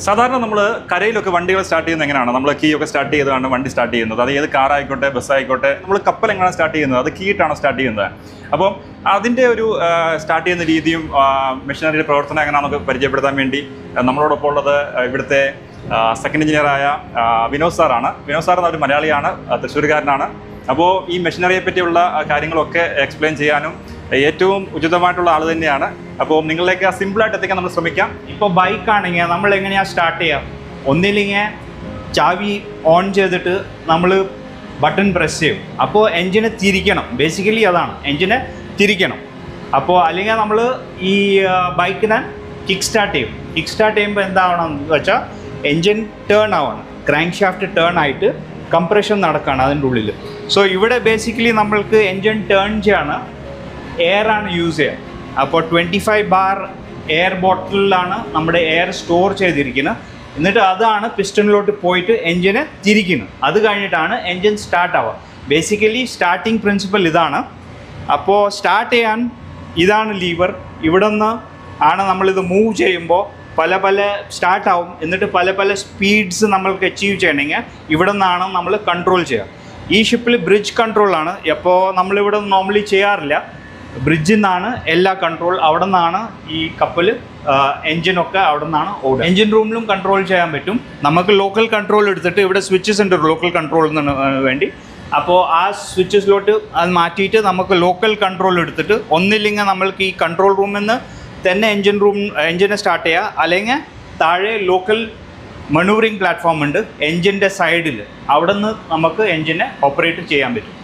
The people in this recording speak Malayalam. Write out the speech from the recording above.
സാധാരണ നമ്മൾ കരയിലൊക്കെ വണ്ടികൾ സ്റ്റാർട്ട് ചെയ്യുന്നത് എങ്ങനെയാണ്? നമ്മൾ കീ ഒക്കെ സ്റ്റാർട്ട് ചെയ്താണ് വണ്ടി സ്റ്റാർട്ട് ചെയ്യുന്നത്. അത് ഏത് കാറായിക്കോട്ടെ, ബസ്സായിക്കോട്ടെ, നമ്മൾ കപ്പൽ എങ്ങനെയാണ് സ്റ്റാർട്ട് ചെയ്യുന്നത്? അത് കീ ഇട്ടാണ് സ്റ്റാർട്ട് ചെയ്യുന്നത്. അപ്പം അതിൻ്റെ ഒരു സ്റ്റാർട്ട് ചെയ്യുന്ന രീതിയും മെഷീനറിയുടെ പ്രവർത്തനം എങ്ങനെയാണെന്നൊക്കെ പരിചയപ്പെടുത്താൻ വേണ്ടി നമ്മളോടൊപ്പം ഉള്ളത് ഇവിടുത്തെ സെക്കൻഡ് എഞ്ചിനീയറായ വിനോദ് സാറാണ്. വിനോദ് സാർ എന്നൊരു മലയാളിയാണ്, തൃശ്ശൂരുകാരനാണ്. അപ്പോൾ ഈ മെഷീനറിയെ പറ്റിയുള്ള കാര്യങ്ങളൊക്കെ എക്സ്പ്ലെയിൻ ചെയ്യാനും ഏറ്റവും ഉചിതമായിട്ടുള്ള ആൾ തന്നെയാണ്. അപ്പോൾ നിങ്ങളിലേക്ക് സിമ്പിളായിട്ട് എത്തിക്കാൻ നമ്മൾ ശ്രമിക്കാം. ഇപ്പോൾ ബൈക്കാണെങ്കിൽ നമ്മൾ എങ്ങനെയാണ് സ്റ്റാർട്ട് ചെയ്യുക? ഒന്നില്ലെങ്കിൽ ചാവി ഓൺ ചെയ്തിട്ട് നമ്മൾ ബട്ടൺ പ്രസ് ചെയ്യും. അപ്പോൾ എൻജിനെ തിരിക്കണം. ബേസിക്കലി അതാണ്, എൻജിനെ തിരിക്കണം. അപ്പോൾ അല്ലെങ്കിൽ നമ്മൾ ഈ ബൈക്കിനെ കിക്ക് സ്റ്റാർട്ട് ചെയ്യും. കിക്ക് സ്റ്റാർട്ട് ചെയ്യുമ്പോൾ എന്താവണമെന്ന് വെച്ചാൽ എൻജിൻ ടേൺ ആവണം. ക്രാങ്ക് ഷാഫ്റ്റ് ടേൺ ആയിട്ട് കംപ്രഷൻ നടക്കുകയാണ് അതിൻ്റെ ഉള്ളിൽ. സോ ഇവിടെ ബേസിക്കലി നമ്മൾക്ക് എൻജിൻ ടേൺ ചെയ്യാണ്, എയറാണ് യൂസ് ചെയ്യുക. അപ്പോൾ 25 ബാർ എയർ ബോട്ടിലാണ് നമ്മുടെ എയർ സ്റ്റോർ ചെയ്തിരിക്കുന്നത്. എന്നിട്ട് അതാണ് പിസ്റ്റണിലോട്ട് പോയിട്ട് എൻജിനെ തിരിക്കുന്നത്. അത് കഴിഞ്ഞിട്ടാണ് എൻജിൻ സ്റ്റാർട്ട് ആവുക. ബേസിക്കലി സ്റ്റാർട്ടിങ് പ്രിൻസിപ്പൽ ഇതാണ്. അപ്പോൾ സ്റ്റാർട്ട് ചെയ്യാൻ ഇതാണ് ലീവർ. ഇവിടെ നിന്ന് ആണ് നമ്മളിത് മൂവ് ചെയ്യുമ്പോൾ പല സ്റ്റാർട്ട് ആവും. എന്നിട്ട് പല സ്പീഡ്സ് നമ്മൾക്ക് അച്ചീവ് ചെയ്യണമെങ്കിൽ ഇവിടെ നിന്നാണ് നമ്മൾ കൺട്രോൾ ചെയ്യുക. ഈ ഷിപ്പിൽ ബ്രിഡ്ജ് കൺട്രോളാണ്. അപ്പോൾ നമ്മളിവിടെ നോർമലി ചെയ്യാറില്ല. ബ്രിഡ്ജിൽ നിന്നാണ് എല്ലാ കൺട്രോൾ. അവിടെ നിന്നാണ് ഈ കപ്പൽ എൻജിനൊക്കെ അവിടെ നിന്നാണ് ഓടുക. എൻജിൻ റൂമിലും കൺട്രോൾ ചെയ്യാൻ പറ്റും. നമുക്ക് ലോക്കൽ കൺട്രോൾ എടുത്തിട്ട് ഇവിടെ സ്വിച്ചസ് ഉണ്ട് ലോക്കൽ കൺട്രോളിന് വേണ്ടി. അപ്പോൾ ആ സ്വിച്ചസിലോട്ട് അത് മാറ്റിയിട്ട് നമുക്ക് ലോക്കൽ കൺട്രോൾ എടുത്തിട്ട് ഒന്നില്ലെങ്കിൽ നമ്മൾക്ക് ഈ കൺട്രോൾ റൂമിൽ നിന്ന് തന്നെ എൻജിനെ സ്റ്റാർട്ട് ചെയ്യുക. അല്ലെങ്കിൽ താഴെ ലോക്കൽ മനൂവറിങ് പ്ലാറ്റ്ഫോം ഉണ്ട് എൻജിൻ്റെ സൈഡിൽ. അവിടെ നിന്ന് നമുക്ക് എൻജിനെ ഓപ്പറേറ്റ് ചെയ്യാൻ പറ്റും.